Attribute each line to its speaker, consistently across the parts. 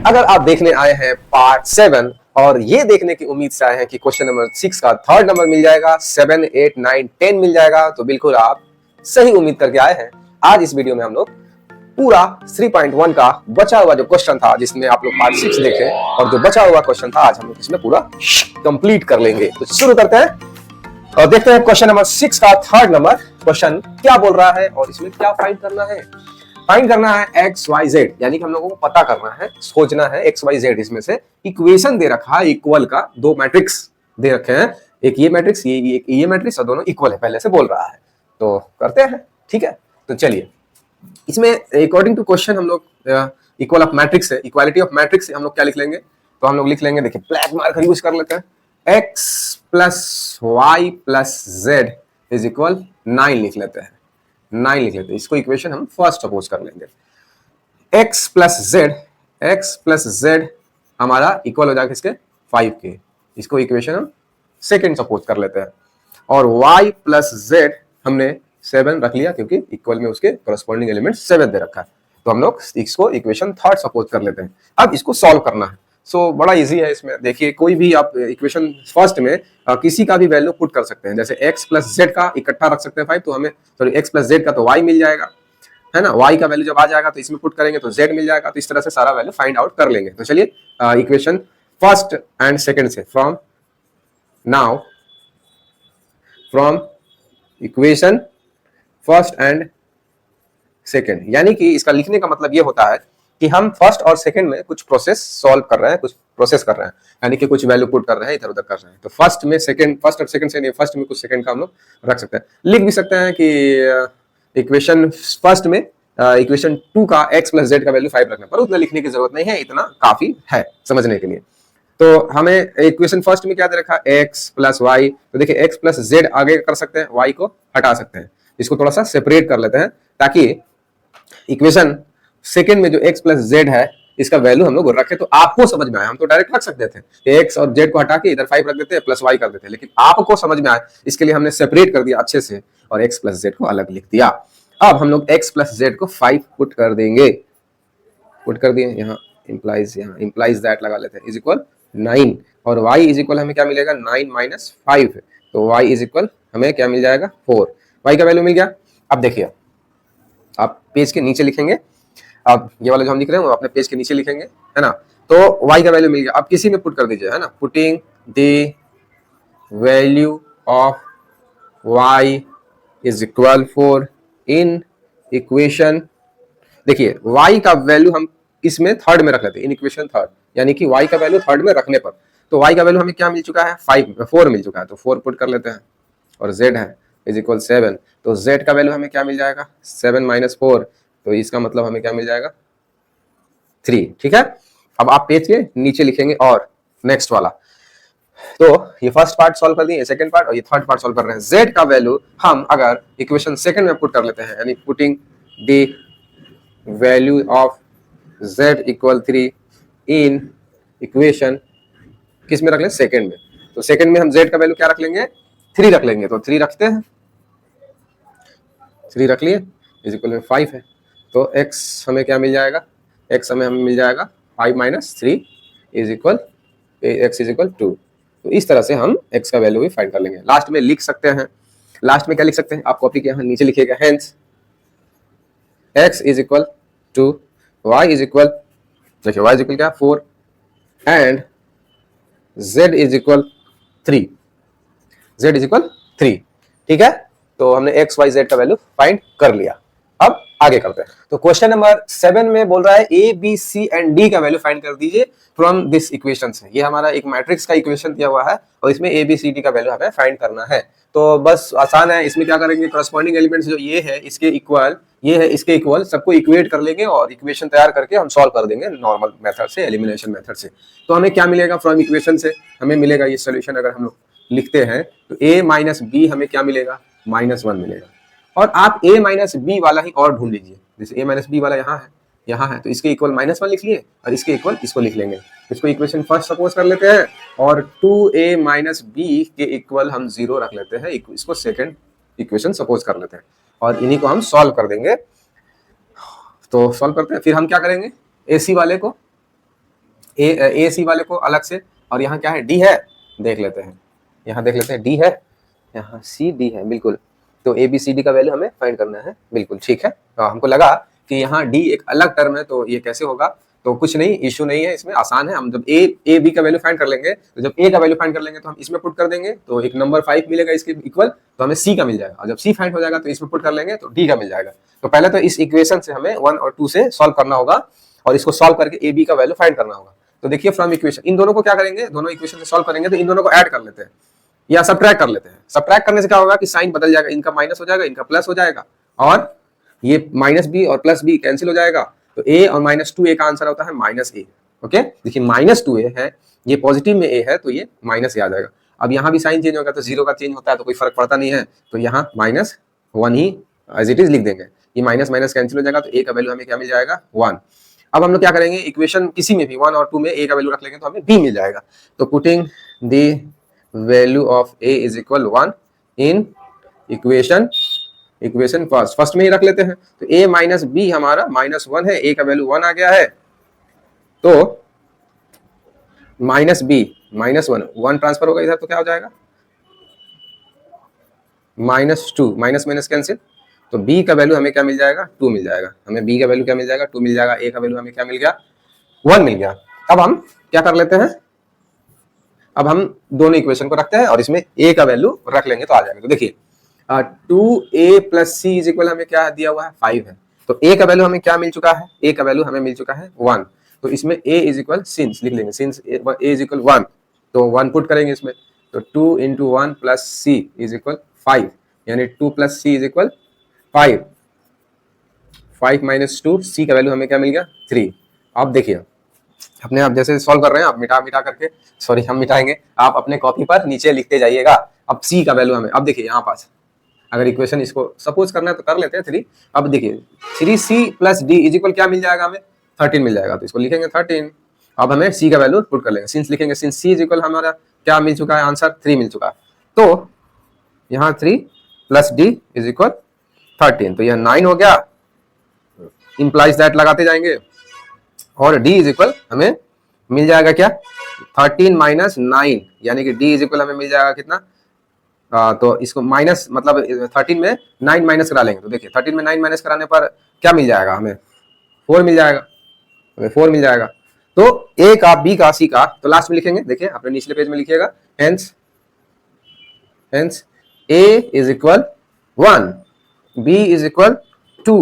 Speaker 1: अगर आप देखने आए हैं पार्ट 7 और ये देखने की उम्मीद से आए हैं कि क्वेश्चन नंबर 6 का थर्ड नंबर मिल जाएगा, 7, 8, 9, 10 मिल जाएगा, तो बिल्कुल आप सही उम्मीद करके आए हैं। आज इस वीडियो में हम लोग पूरा 3.1 का बचा हुआ जो क्वेश्चन था, जिसमें आप लोग पार्ट 6 देखे, और जो बचा हुआ क्वेश्चन था आज हम लोग इसमें पूरा कंप्लीट कर लेंगे। तो शुरू करते हैं और देखते हैं क्वेश्चन नंबर 6 का थर्ड नंबर क्वेश्चन क्या बोल रहा है और इसमें क्या फाइंड करना है। फाइंड करना है एक्स वाई जेड, यानी कि हम लोगों को पता करना है, सोचना है एक्स वाई जेड। इसमें से इक्वेशन दे रखा है इक्वल का, दो मैट्रिक्स दे रखे हैं, एक ये मैट्रिक्स, ये मैट्रिक्स, और दोनों इक्वल है पहले से बोल रहा है। तो करते हैं, ठीक है। तो चलिए, इसमें अकॉर्डिंग टू क्वेश्चन हम लोग इक्वल ऑफ मैट्रिक्स है, इक्वालिटी ऑफ मैट्रिक्स से हम लोग क्या लिख लेंगे, तो हम लोग लिख लेंगे, देखिए ब्लैक मार्कर यूज कर लेते हैं, X plus Y plus Z is equal 9 लिख लेते हैं, 9 लिख लेते हैं। इसको इक्वेशन हम फर्स्ट सपोज कर लेंगे। x प्लस जेड हमारा इक्वल हो जाएगा किसके, 5 के। इसको इक्वेशन हम सेकंड सपोज कर लेते हैं। और y प्लस जेड हमने 7 रख लिया, क्योंकि इक्वल में उसके करस्पॉन्डिंग एलिमेंट 7 दे रखा है। तो हम लोग इसको इक्वेशन थर्ड सपोज कर लेते हैं। अब इसको सॉल्व करना है। सो बड़ा इजी है। इसमें देखिए, कोई भी आप इक्वेशन फर्स्ट में किसी का भी वैल्यू पुट कर सकते हैं। जैसे x प्लस जेड का इकट्ठा रख सकते हैं 5, तो हमें सॉरी x प्लस जेड का तो y मिल जाएगा, है ना। y का वैल्यू जब आ जाएगा तो इसमें पुट करेंगे तो z मिल जाएगा। तो इस तरह से सारा वैल्यू फाइंड आउट कर लेंगे। तो चलिए, इक्वेशन फर्स्ट एंड सेकंड से, from equation first and second, यानी कि इसका लिखने का मतलब ये होता है कि हम फर्स्ट और सेकंड में कुछ प्रोसेस सॉल्व कर रहे हैं, कुछ प्रोसेस कर रहे हैं, यानी कि कुछ वैल्यू पुट कर रहे हैं, इधर उधर कर रहे हैं। तो फर्स्ट में सेकंड, फर्स्ट और सेकंड से नहीं, फर्स्ट में कुछ सेकंड का हम लोग रख सकते हैं। लिख भी सकते हैं कि इक्वेशन फर्स्ट में इक्वेशन 2 का x प्लस जेड का वैल्यू 5 रखना, पर उतना लिखने की जरूरत नहीं है, इतना काफी है समझने के लिए। तो हमें इक्वेशन फर्स्ट में क्या दे रखा, x प्लस वाई। तो देखिए, x प्लस जेड आगे कर सकते हैं, y को हटा सकते हैं। इसको थोड़ा सा सेपरेट कर लेते हैं, ताकि इक्वेशन सेकंड में जो x प्लस जेड है इसका वैल्यू हम लोग रखे तो आपको समझ में आए। हम तो डायरेक्ट रख सकते थे, x और z को हटा के इधर 5 रख देते हैं, प्लस y कर देते हैं, लेकिन आपको समझ में आए इसके लिए हमने सेपरेट कर दिया अच्छे से और x प्लस जेड को अलग लिख दिया। अब हम लोग x प्लस जेड को 5 पुट कर देंगे, पुट कर दिए, यहाँ इंप्लाइज दैट लगा लेते हैं, इज इक्वल 9। और y इज इक्वल हमें क्या मिलेगा, 9 माइनस 5। तो y इज इक्वल हमें क्या मिल जाएगा, 4। y का वैल्यू मिल गया। अब देखिए, आप पेज के नीचे लिखेंगे, अब ये वाला जो हम लिख रहे हैं वो अपने पेज के नीचे लिखेंगे, है ना। तो y का वैल्यू मिल गया। अब किसी में पुट कर दीजिए, है ना, putting the value of y is equal 4 in equation. देखिए, y का वैल्यू हम किसमें, थर्ड में रख लेते हैं, इन इक्वेशन थर्ड, यानी कि y का वैल्यू थर्ड में रखने पर, तो y का वैल्यू हमें क्या मिल चुका है, 4 मिल चुका है। तो 4 पुट कर लेते हैं, और z है इज इक्वल 7। तो z का वैल्यू हमें क्या मिल जाएगा, 7 माइनस 4, तो इसका मतलब हमें क्या मिल जाएगा, 3। ठीक है। अब आप पेज के नीचे लिखेंगे और नेक्स्ट वाला। तो ये फर्स्ट पार्ट सॉल्व कर दिए, सेकंड पार्ट, और ये थर्ड पार्ट सॉल्व कर रहे हैं। z का वैल्यू हम अगर इक्वेशन सेकंड में पुट कर लेते हैं, यानी putting the value of z equal 3 in equation, किस में रख लें, सेकंड में। तो सेकंड में हम z का वैल्यू क्या रख लेंगे, 3 रख लेंगे। तो 3 रखते हैं, 3 रख लिए, इज इक्वल में 5 है। तो x हमें क्या मिल जाएगा, x हमें मिल जाएगा 5 minus 3 is equal x is equal 2। तो इस तरह से हम x का वैल्यू भी फाइंड कर लेंगे। लास्ट में लिख सकते हैं, लास्ट में क्या लिख सकते हैं, आप कॉपी के यहाँ नीचे लिखिएगा, hence x is equal to y is equal, देखिए y इज इक्वल क्या, 4 and z is equal 3, z is equal 3। ठीक है। तो हमने x y z का वैल्यू फाइंड कर लिया। अब आगे करते हैं। तो क्वेश्चन नंबर 7 में बोल रहा है a b c and d का वैल्यू फाइंड कर दीजिए फ्रॉम दिस इक्वेशन से। ये हमारा एक मैट्रिक्स का इक्वेशन दिया हुआ है और इसमें a b c d का वैल्यू हमें फाइंड करना है। तो बस आसान है। इसमें क्या करेंगे, करस्पॉन्डिंग एलिमेंट्स जो ये है इसके इक्वल, ये है इसके इक्वल, सबको इक्वेट कर लेंगे और इक्वेशन तैयार करके हम सॉल्व कर देंगे नॉर्मल मेथड से, एलिमिनेशन मेथड से। तो हमें क्या मिलेगा फ्रॉम इक्वेशन से, हमें मिलेगा ये सोल्यूशन। अगर हम लोग लिखते हैं तो a माइनस बी हमें क्या मिलेगा, -1 मिलेगा। और आप a माइनस बी वाला ही और ढूंढ लीजिए। जैसे a माइनस बी वाला यहाँ है, तो इसके इक्वल -1 लिख लिए और इसके इक्वल इसको लिख लेंगे। इसको इक्वेशन फर्स्ट सपोज कर लेते हैं और 2a माइनस बी के इक्वल हम 0 रख लेते हैं, इसको सेकंड इक्वेशन सपोज कर लेते हैं और इन्हीं को हम सॉल्व कर देंगे। तो सॉल्व करते हैं, फिर हम क्या करेंगे, ac वाले को ए सी वाले को अलग से, और यहाँ क्या है, डी है, देख लेते हैं, यहाँ देख लेते हैं, डी है, यहाँ सी डी है, बिल्कुल। तो ए बी सी डी का वैल्यू हमें फाइंड करना है, बिल्कुल ठीक है। तो हमको लगा कि यहाँ डी एक अलग टर्म है, तो ये कैसे होगा, तो कुछ नहीं, इश्यू नहीं है इसमें, आसान है। हम जब ए बी का वैल्यू फाइंड कर लेंगे, तो जब ए का वैल्यू फाइंड कर लेंगे तो हम इसमें पुट कर देंगे, तो एक नंबर 5 मिलेगा इसके इक्वल, तो हमें सी का मिल जाएगा, और जब सी फाइंड हो जाएगा तो इसमें पुट कर लेंगे तो डी का मिल जाएगा। तो पहले तो इस इक्वेशन से हमें 1 और 2 से सॉल्व करना होगा, और इसको सॉल्व करके ए बी का वैल्यू फाइंड करना होगा। तो देखिए फ्रॉम इक्वेशन, इन दोनों को क्या करेंगे, दोनों इक्वेशन से सॉल्व करेंगे तो इन दोनों को ऐड कर लेते हैं या सब्ट्रैक्ट कर लेते हैं। सब्ट्रैक्ट करने से क्या होगा कि साइन बदल जाएगा, इनका माइनस हो जाएगा, इनका प्लस हो जाएगा, और ये माइनस बी और प्लस बी कैंसिल हो जाएगा। तो ए और -2a का आंसर होता है -a। ओके, देखिए -2a है, ये पॉजिटिव में a है तो ये माइनस a आ जाएगा। अब यहाँ भी साइन चेंज होगा तो 0 का चेंज होता है तो कोई फर्क पड़ता नहीं है, तो यहाँ -1 ही एज इट इज लिख देंगे। ये माइनस माइनस कैंसिल हो जाएगा, तो a का वैल्यू हमें क्या मिल जाएगा, 1। अब हम लोग क्या करेंगे, इक्वेशन किसी में भी 1 और 2 में a का वैल्यू रख लेंगे तो हमें b मिल जाएगा। तो putting the value of a is equal 1 in equation first में ही रख लेते हैं। तो a माइनस बी हमारा -1 है, a का वैल्यू 1 आ गया है, तो माइनस बी -1 ट्रांसफर होगा इधर, तो क्या हो जाएगा -2, माइनस माइनस कैंसिल, तो b का वैल्यू हमें क्या मिल जाएगा, 2 मिल जाएगा। हमें b का वैल्यू क्या मिल जाएगा, 2 मिल जाएगा। a का वैल्यू हमें क्या मिल गया, 1 मिल गया। अब हम क्या कर लेते हैं, अब हम दोनों इक्वेशन को रखते हैं और इसमें a का वैल्यू रख लेंगे तो आ जाएगा। तो देखिए 2a plus C is equal हमें क्या दिया हुआ है, 5 है। तो a का वैल्यू हमें क्या मिल चुका है, a का वैल्यू हमें मिल चुका है 1। तो इसमें a इज इक्वल सिंस लिख लेंगे, सिंस a इज इक्वल 1, तो 1 पुट करेंगे इसमें, तो 2 into 1 plus C is equal 5, यानी 2 plus C is equal 5। 5 minus 2, C का वैल्यू हमें क्या मिल गया, 3। अब देखिए अपने आप जैसे सॉल्व कर रहे हैं, आप मिटा मिटा करके, सॉरी हम मिटाएंगे, आप अपने कॉपी पर नीचे लिखते जाइएगा। अब सी का वैल्यू हमें, अब देखिए यहाँ पास अगर इक्वेशन इसको सपोज करना है तो कर लेते हैं 3। अब देखिए 3c plus D is equal क्या मिल जाएगा हमें, 13 मिल जाएगा, तो इसको लिखेंगे 13। अब हमें c का वैल्यू पुट कर लेंगे, सिंस लिखेंगे, सिंस c इज इक्वल हमारा क्या मिल चुका है, आंसर 3 मिल चुका है। तो यहाँ 3 प्लस डी इज इक्वल 13, तो यह 9 हो गया, इंप्लाइज दैट लगाते जाएंगे, और d इज इक्वल हमें मिल जाएगा क्या, 13 माइनस 9, यानी कि d इज इक्वल हमें मिल जाएगा कितना, तो इसको माइनस मतलब 13 में 9 माइनस करा लेंगे, तो देखिए 13 में 9 माइनस कराने पर क्या मिल जाएगा हमें, 4 मिल जाएगा, हमें 4 मिल जाएगा। तो a का, b का, c का तो लास्ट में लिखेंगे, देखिए अपने निचले पेज में लिखिएगा, hence a is equal 1, b is equal 2,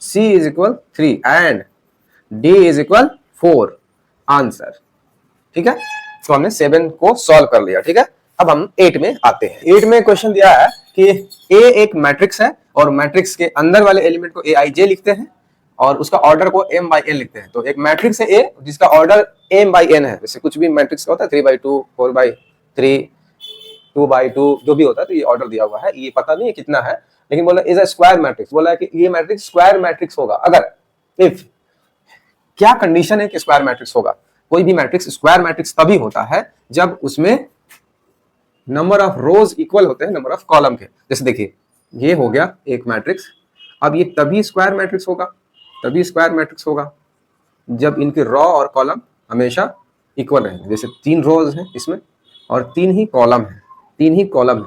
Speaker 1: c is equal 3 and d is equal 4 answer. ठीक है, तो हमने 7 को सॉल्व कर लिया। ठीक है, अब हम 8 में आते हैं। 8 में क्वेश्चन दिया है कि A एक मैट्रिक्स है और मैट्रिक्स के अंदर वाले एलिमेंट को Aij लिखते हैं और उसका ऑर्डर को m/n लिखते हैं। तो एक मैट्रिक्स है A जिसका ऑर्डर m/n है, जैसे कुछ भी मैट्रिक्स का होता है 3/2, 4/3, 2/2 जो भी होता है, तो ये ऑर्डर दिया हुआ है, ये पता नहीं है कितना है, लेकिन बोला इज अ स्क्वायर मैट्रिक्स, बोला है कि ये मैट्रिक्स स्क्वायर मैट्रिक्स होगा अगर, इफ, क्या कंडीशन है कि स्क्वायर मैट्रिक्स होगा। कोई भी मैट्रिक्स स्क्वायर मैट्रिक्स तभी होता है जब उसमें नंबर ऑफ रोज इक्वल होते हैं नंबर ऑफ कॉलम के। जैसे देखिए ये हो गया एक मैट्रिक्स, अब ये तभी स्क्वायर मैट्रिक्स होगा, तभी स्क्वायर मैट्रिक्स होगा जब इनके रॉ और कॉलम हमेशा इक्वल रहेंगे। जैसे 3 रोज हैं इसमें और 3 ही कॉलम है, 3 ही कॉलम है,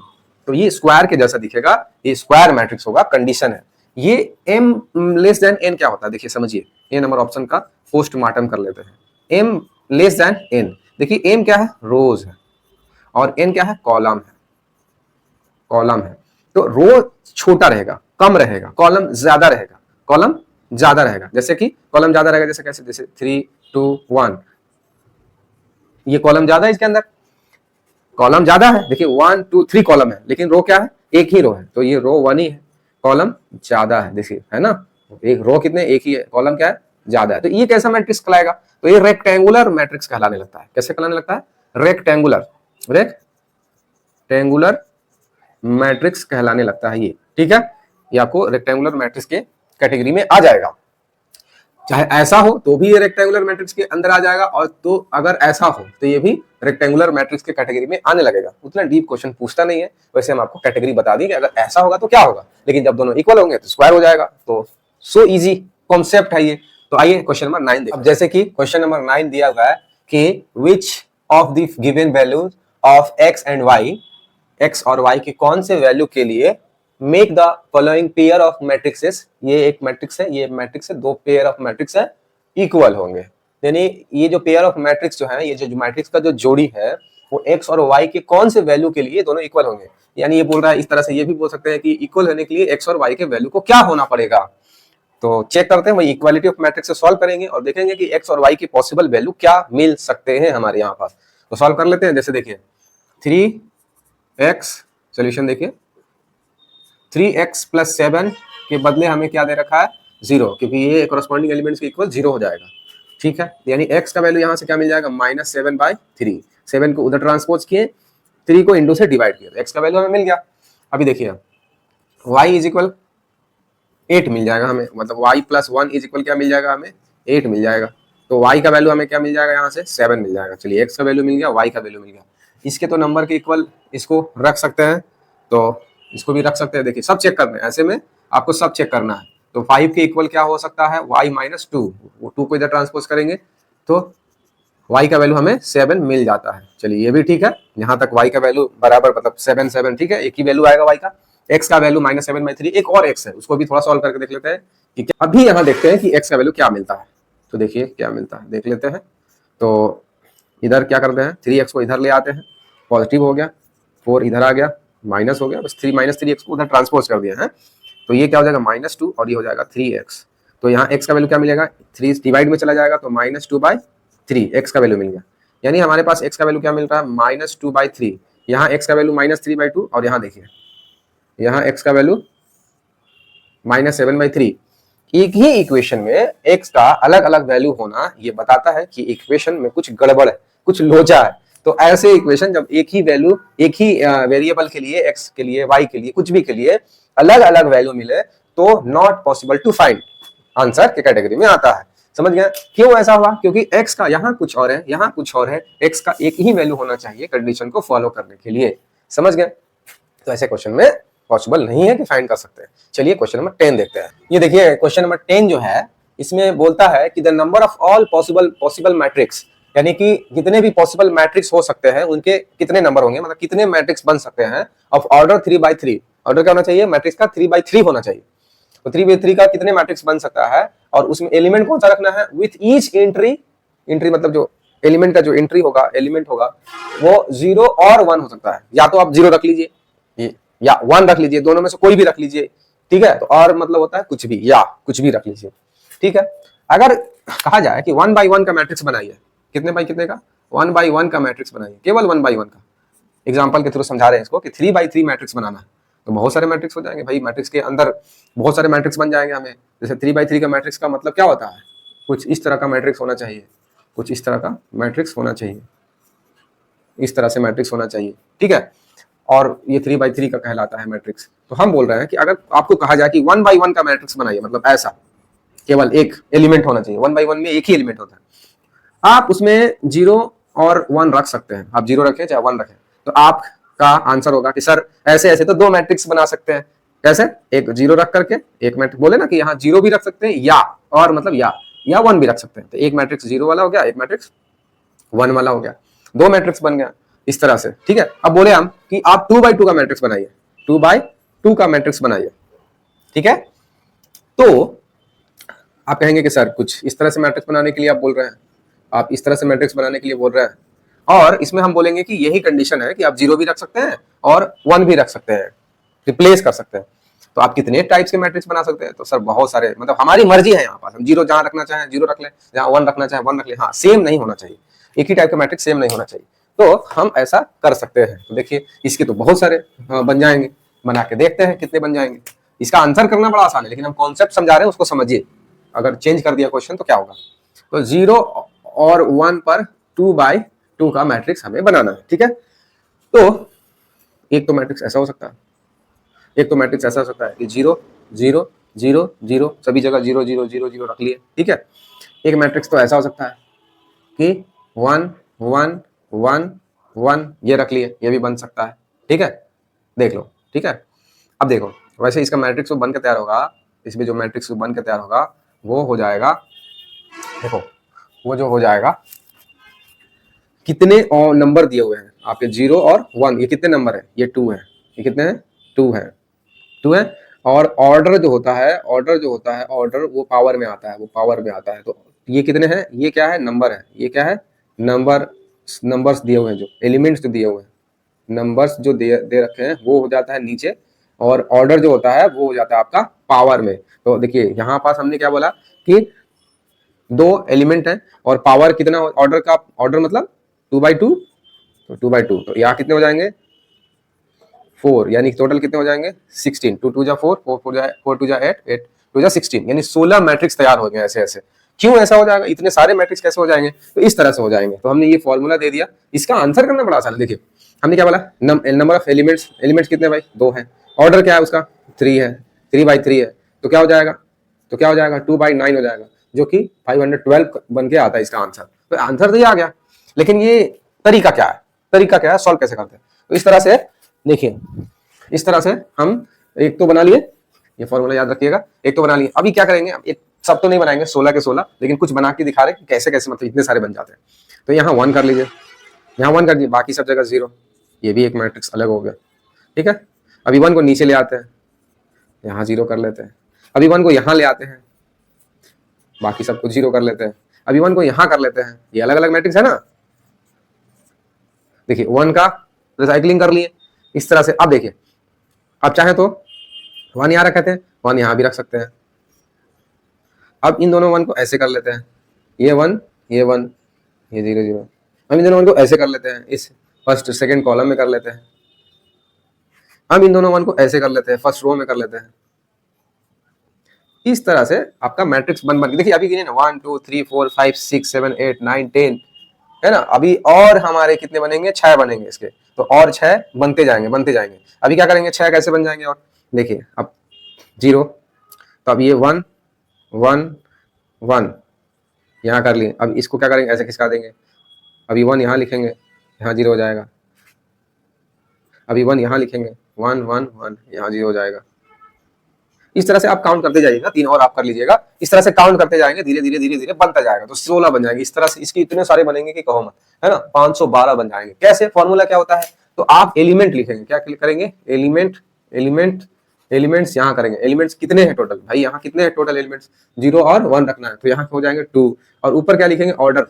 Speaker 1: तो ये स्क्वायर के जैसा दिखेगा, ये स्क्वायर मैट्रिक्स होगा, कंडीशन है। ये m लेस देन n क्या होता है, देखिए समझिए, ये नंबर ऑप्शन का पोस्टमार्टम कर लेते हैं। m लेस देन n, देखिए m क्या है, रोज है, और n क्या है, कॉलम है, कॉलम है। तो रो छोटा रहेगा, कम रहेगा, कॉलम ज्यादा रहेगा, कॉलम ज्यादा रहेगा। जैसे कि कॉलम ज्यादा रहेगा, जैसे कैसे, जैसे 3, 2, 1, ये कॉलम ज्यादा है, इसके अंदर कॉलम ज्यादा है, देखिए 1, 2, 3 कॉलम है, लेकिन रो क्या है, एक ही रो है, तो ये रो 1 ही है, कॉलम ज्यादा है, देखिए है ना, एक रो कितने, एक ही है, कॉलम क्या है, ज्यादा है। तो ये कैसा मैट्रिक्स कहलाएगा, तो ये रेक्टेंगुलर मैट्रिक्स कहलाने लगता है। कैसे कहलाने लगता है, रेक्टेंगुलर, रेक्टेंगुलर मैट्रिक्स कहलाने लगता है ये। ठीक है, ये आपको रेक्टेंगुलर मैट्रिक्स के कैटेगरी में आ जाएगा। चाहे ऐसा हो तो भी ये रेक्टेंगुलर मैट्रिक्स के अंदर आ जाएगा, और तो अगर ऐसा हो तो ये भी रेक्टेंगुलर मैट्रिक्स के कैटेगरी में आने लगेगा। उतना डीप क्वेश्चन पूछता नहीं है, वैसे हम आपको कैटेगरी बता दी कि अगर ऐसा होगा तो क्या होगा, लेकिन जब दोनों इक्वल होंगे तो स्क्वायर हो जाएगा। तो सो इजी कॉन्सेप्ट है ये, तो आइए क्वेश्चन नंबर 9 देखते हैं। अब जैसे कि क्वेश्चन नंबर 9 दिया हुआ है कि which of the given values of X and Y, X और वाई की कौन से वैल्यू के लिए make the following pair of matrices, ये एक मैट्रिक्स है, ये मैट्रिक्स है, दो पेयर ऑफ मैट्रिक्स है, इक्वल होंगे। यानी ये जो पेयर ऑफ मैट्रिक्स जो है, ये जो मैट्रिक्स का जो जोड़ी है वो एक्स और वाई के कौन से वैल्यू के लिए दोनों इक्वल होंगे। यानी ये बोल रहा है, इस तरह से ये भी बोल सकते हैं कि इक्वल होने के लिए एक्स और वाई के वैल्यू को क्या होना पड़ेगा। तो चेक करते हैं, वही इक्वालिटी ऑफ मैट्रिक्स से सॉल्व करेंगे और देखेंगे कि एक्स और वाई की पॉसिबल वैल्यू क्या मिल सकते हैं हमारे यहाँ पास। तो सॉल्व कर लेते हैं। जैसे देखिए 3x, सोल्यूशन देखिए 3x प्लस 7 के बदले हमें क्या दे रखा है 0, क्योंकि ये कॉरस्पॉन्डिंग एलिमेंट्स के इक्वल 0 हो जाएगा। ठीक है, यानी x का वैल्यू यहाँ से क्या मिल जाएगा -7/3। 7 को उधर ट्रांसपोज किए, 3 को इंटू से डिवाइड किया, x का वैल्यू हमें मिल गया। अभी देखिए y इज इक्वल 8 मिल जाएगा हमें, मतलब y प्लस 1 इज इक्वल क्या मिल जाएगा हमें 8 मिल जाएगा। तो y का वैल्यू हमें क्या मिल जाएगा यहाँ से 7 मिल जाएगा। चलिए x का वैल्यू मिल गया, y का वैल्यू मिल गया। इसके तो नंबर के इक्वल इसको रख सकते हैं, तो इसको भी रख सकते हैं। देखिए सब चेक करना है, ऐसे में आपको सब चेक करना है। तो 5 के इक्वल क्या हो सकता है y माइनस 2, वो 2 को इधर ट्रांसपोज करेंगे तो y का वैल्यू हमें 7 मिल जाता है। चलिए ये भी ठीक है, यहाँ तक y का वैल्यू बराबर मतलब 7 7 ठीक है, एक ही वैल्यू आएगा y का। x का वैल्यू -7/3, एक और x है, उसको भी थोड़ा सॉल्व करके देख लेते हैं कि क्या। अभी यहाँ देखते हैं कि x का वैल्यू क्या मिलता है। तो देखिए क्या मिलता है, देख लेते हैं। तो इधर क्या करते हैं, 3x को इधर ले आते हैं, पॉजिटिव हो गया, 4 इधर आ गया, माइनस हो गया, बस 3 -3x को उधर ट्रांसपोज कर दिया है। तो ये क्या हो जाएगा -2 और ये हो जाएगा 3x। तो यहाँ x का वैल्यू क्या मिलेगा, 3 डिवाइड में चला जाएगा तो -2/3 x का वैल्यू मिल गया। यानी हमारे पास x का वैल्यू क्या मिल रहा है -2/3। यहाँ x का वैल्यू -3/2 और यहाँ देखिए यहाँ x का वैल्यू -7/3। एक ही इक्वेशन में x का अलग अलग वैल्यू होना ये बताता है कि इक्वेशन में कुछ गड़बड़ है, कुछ लोचा है। तो ऐसे इक्वेशन जब एक ही वैल्यू, एक ही वेरिएबल के लिए, x के लिए, y के लिए, कुछ भी के लिए अलग अलग वैल्यू मिले तो not possible to find, answer के कैटेगरी में आता है। समझ गया क्यों ऐसा हुआ, क्योंकि x का यहाँ कुछ और है, यहाँ कुछ और है, x का एक ही वैल्यू होना चाहिए कंडीशन को फॉलो करने के लिए। समझ गए, तो ऐसे क्वेश्चन में पॉसिबल नहीं है कि फाइंड कर सकते हैं। चलिए क्वेश्चन नंबर 10 देखते हैं। ये देखिए क्वेश्चन नंबर 10 जो है इसमें बोलता है कि the number of all possible matrix, यानी कि जितने भी पॉसिबल मैट्रिक्स हो सकते हैं उनके कितने नंबर होंगे, मतलब कितने मैट्रिक्स बन सकते हैं ऑफ ऑर्डर 3/3। ऑर्डर क्या होना चाहिए, मैट्रिक्स का 3/3 होना चाहिए। तो 3/3 का कितने मैट्रिक्स बन सकता है और उसमें एलिमेंट कौन सा रखना है, विथ ईच एंट्री, एंट्री मतलब जो एलिमेंट का जो एंट्री होगा, एलिमेंट होगा वो 0 और 1 हो सकता है। या तो आप 0 रख लीजिए या 1 रख लीजिए, दोनों में से कोई भी रख लीजिए। ठीक है, तो और मतलब होता है कुछ भी, या कुछ भी रख लीजिए। ठीक है, अगर कहा जाए कि 1/1 का मैट्रिक्स बनाइए, कितने बाई कितने का 1/1 का मैट्रिक्स बनाइए, केवल 1/1 का। एग्जांपल के थ्रू समझा रहे हैं इसको कि 3/3 मैट्रिक्स बनाना है, तो बहुत सारे मैट्रिक्स हो जाएंगे भाई। मैट्रिक्स के अंदर बहुत सारे मैट्रिक्स बन जाएंगे हमें। जैसे 3/3 का मैट्रिक्स का मतलब क्या होता है, कुछ इस तरह का मैट्रिक्स होना चाहिए, कुछ इस तरह का मैट्रिक्स होना चाहिए, इस तरह से मैट्रिक्स होना चाहिए। ठीक है, और ये 3/3 का कहलाता है मैट्रिक्स। तो हम बोल रहे हैं कि अगर आपको कहा जाए कि 1/1 का मैट्रिक्स बनाइए, मतलब ऐसा केवल एक एलिमेंट होना चाहिए, 1/1 में एक ही एलिमेंट होता है, आप उसमें 0 और 1 रख सकते हैं। आप 0 रखें चाहे 1 रखें, तो आपका आंसर होगा कि सर ऐसे ऐसे तो 2 मैट्रिक्स बना सकते हैं। कैसे, एक 0 रख करके एक मैट्रिक्स, बोले ना कि यहाँ 0 भी रख सकते हैं या और मतलब या 1 भी रख सकते हैं। तो एक मैट्रिक्स 0 वाला हो गया, एक मैट्रिक्स 1 वाला हो गया, 2 मैट्रिक्स बन गया इस तरह से। ठीक है, अब बोले हम कि आप 2/2 का मैट्रिक्स बनाइए, 2/2 का मैट्रिक्स बनाइए। ठीक है, तो आप कहेंगे कि सर कुछ इस तरह से मैट्रिक्स बनाने के लिए आप बोल रहे हैं, आप इस तरह से मैट्रिक्स बनाने के लिए बोल रहे हैं, और इसमें हम बोलेंगे कि यही कंडीशन है कि आप 0 भी रख सकते हैं और 1 भी रख सकते हैं, रिप्लेस कर सकते हैं। तो आप कितने टाइप्स के मैट्रिक्स बना सकते हैं, तो सर बहुत सारे, मतलब हमारी मर्जी है। यहाँ पास हम 0 जहां रखना चाहें 0 रख लें, जहां 1 रखना चाहें 1 रख लें। हाँ, सेम नहीं होना चाहिए, एक ही टाइप का मैट्रिक्स सेम नहीं होना चाहिए। तो हम ऐसा कर सकते हैं। तो देखिए इसके तो बहुत सारे बन जाएंगे, बना के देखते हैं कितने बन जाएंगे। इसका आंसर करना बड़ा आसान है, लेकिन हम कॉन्सेप्ट समझा रहे हैं, उसको समझिए। अगर चेंज कर दिया क्वेश्चन तो क्या होगा, तो 0 और 1 पर 2/2 का मैट्रिक्स हमें बनाना है। ठीक है, तो एक तो मैट्रिक्स ऐसा हो सकता है, एक तो मैट्रिक्स ऐसा हो सकता है कि 0 0 0 0, सभी जगह 0 0 0 0 रख लिए। ठीक है, एक मैट्रिक्स तो ऐसा हो सकता है कि 1 1 1 1 ये रख लिए, ये भी बन सकता है। ठीक है, देख लो। ठीक है, अब देखो वैसे इसका मैट्रिक्स जो बन के तैयार होगा, इसमें जो मैट्रिक्स बन के तैयार होगा वो हो जाएगा देखो वो जो हो जाएगा, कितने और नंबर दिए हुए हैं आपके 0 और 1, ये कितने नंबर है, ये 2 है, ये कितने हैं 2 है, 2 है। और ऑर्डर जो होता है, ऑर्डर जो होता है, ऑर्डर वो पावर में आता है, वो पावर में आता है। तो ये कितने हैं, ये क्या है नंबर है, ये क्या है नंबर, नंबर्स दिए हुए हैं, जो एलिमेंट्स जो दिए हुए हैं, नंबर्स जो दे रखे हैं वो हो जाता है नीचे, और ऑर्डर जो होता है वो हो जाता है आपका पावर में। तो देखिए यहाँ पास हमने क्या बोला कि 2 एलिमेंट है और पावर कितना, ऑर्डर का ऑर्डर मतलब 2/2, तो 2/2, तो यहाँ कितने हो जाएंगे 4, यानी टोटल कितने हो जाएंगे 16, 2 2 जा 4, 4 2 जा 8, 8 2 जा 16, यानी 16 मैट्रिक्स तैयार हो गए ऐसे ऐसे। क्यों ऐसा हो जाएगा, इतने सारे मैट्रिक्स कैसे हो जाएंगे, तो इस तरह से हो जाएंगे। तो हमने ये फॉर्मूला दे दिया, इसका आंसर करना बड़ा आसान है। देखिए हमने क्या बोला, नंबर ऑफ एलिमेंट्स, एलिमेंट्स कितने भाई 2 है, ऑर्डर क्या है उसका 3 है, 3/3 है, तो क्या हो जाएगा, तो क्या हो जाएगा 2/9 हो जाएगा, जो कि 512 बन के आता है इसका आंसर। तो आंसर तो ये आ गया, लेकिन ये तरीका क्या है, तरीका क्या है, सॉल्व कैसे करते हैं। तो इस तरह से देखिए, इस तरह से हम एक तो बना लिए, ये फॉर्मूला याद रखिएगा, एक तो बना लिए। अभी क्या करेंगे, एक सब तो नहीं बनाएंगे 16 के 16, लेकिन कुछ बना के दिखा रहे कि कैसे कैसे मतलब इतने सारे बन जाते हैं। तो यहाँ 1 कर लीजिए, यहाँ 1 कर दिए, बाकी सब जगह 0, ये भी एक मैट्रिक्स अलग हो गया। ठीक है, अभी 1 को नीचे ले आते हैं, यहाँ 0 कर लेते हैं। अभी 1 को यहाँ ले आते हैं, बाकी सब कुछ 0 कर लेते हैं। अभी 1 को यहाँ कर लेते हैं, ये अलग अलग मैट्रिक्स है ना। देखिए 1 का रिसाइकलिंग कर लिए इस तरह से। अब देखिए, अब चाहे तो 1 यहाँ रखते हैं, 1 यहाँ भी रख सकते हैं। अब इन दोनों 1 को ऐसे कर लेते हैं, ये 1, ये 1, ये 0 0। हम इन दोनों 1 को ऐसे कर लेते हैं, इस फर्स्ट सेकंड कॉलम में कर लेते हैं। हम इन दोनों 1 को ऐसे कर लेते हैं, फर्स्ट रो में कर लेते हैं। इस तरह से आपका मैट्रिक्स बन बन के देखिए, अभी गिने ना 1 2 3 4 5 6 7 8 9 10 है ना। अभी और हमारे कितने बनेंगे, 6 बनेंगे इसके, तो और 6 बनते जाएंगे बनते जाएंगे। अभी क्या करेंगे, 6 कैसे बन जाएंगे, और देखिए अब 0, तो अब ये 1 1 1 यहाँ कर लिए। अब इसको क्या करेंगे, ऐसे खिसका देंगे। अभी 1 यहाँ लिखेंगे, यहाँ 0 हो जाएगा। अभी 1 यहाँ लिखेंगे, 1 1 1, यहाँ 0 हो जाएगा। इस तरह से आप काउंट करते जाइएगा, 3 और आप कर लीजिएगा। इस तरह से काउंट करते जाएंगे, धीरे धीरे धीरे धीरे बनता जाएगा, तो 16 बन जाएंगे। इस तरह से इसके इतने सारे बनेंगे कि कहो मत, है ना। 512 बन जाएंगे। कैसे, फॉर्मूला क्या होता है, तो आप एलिमेंट लिखेंगे, क्या करेंगे, एलिमेंट एलिमेंट एलिमेंट्स यहाँ करेंगे। एलिमेंट्स कितने हैं टोटल, भाई यहाँ कितने हैं टोटल एलिमेंट्स, 0 और 1 रखना है, तो यहाँ हो जाएंगे 2। और ऊपर क्या लिखेंगे, ऑर्डर,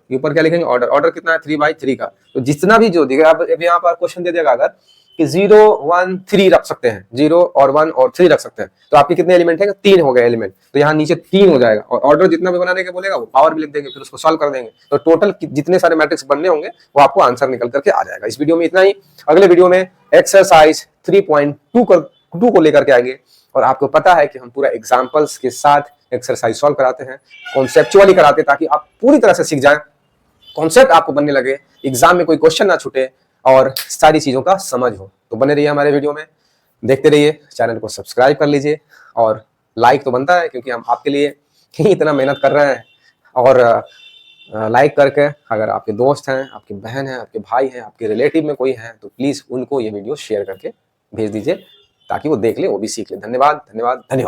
Speaker 1: ऊपर क्या लिखेंगे, ऑर्डर। ऑर्डर कितना है 3/3 का, तो जितना भी जो दिखेगा, अब यहाँ पर क्वेश्चन दे देगा अगर कि 0 1 3 रख सकते हैं, 0 और 1 और 3 रख सकते हैं, तो आपके कितने एलिमेंट है, 3 हो गए एलिमेंट, तो यहाँ नीचे 3 हो जाएगा। और ऑर्डर जितना भी बनाने के बोलेगा वो पावर भी लिख देंगे, फिर उसको सॉल्व कर देंगे, तो टोटल जितने सारे मैट्रिक्स बनने होंगे वो आपको आंसर निकल करके आ जाएगा। इस वीडियो में इतना ही। अगले वीडियो में एक्सरसाइज 3.2 को लेकर के आएंगे, और आपको पता है कि हम पूरा एग्जाम्पल्स के साथ एक्सरसाइज सॉल्व कराते हैं, कॉन्सेप्चुअली कराते हैं, ताकि आप पूरी तरह से सीख जाएं, कॉन्सेप्ट आपको बनने लगे, एग्जाम में कोई क्वेश्चन ना छूटे और सारी चीजों का समझ हो। तो बने रहिए हमारे वीडियो में, देखते रहिए, चैनल को सब्सक्राइब कर लीजिए, और लाइक तो बनता है क्योंकि हम आपके लिए ही इतना मेहनत कर रहे हैं। और लाइक करके अगर आपके दोस्त हैं, आपकी बहन है, आपके भाई हैं, आपके रिलेटिव में कोई है, तो प्लीज उनको ये वीडियो शेयर करके भेज दीजिए, ताकि वो देख ले, वो भी सीख ले। धन्यवाद धन्यवाद धन्यवाद।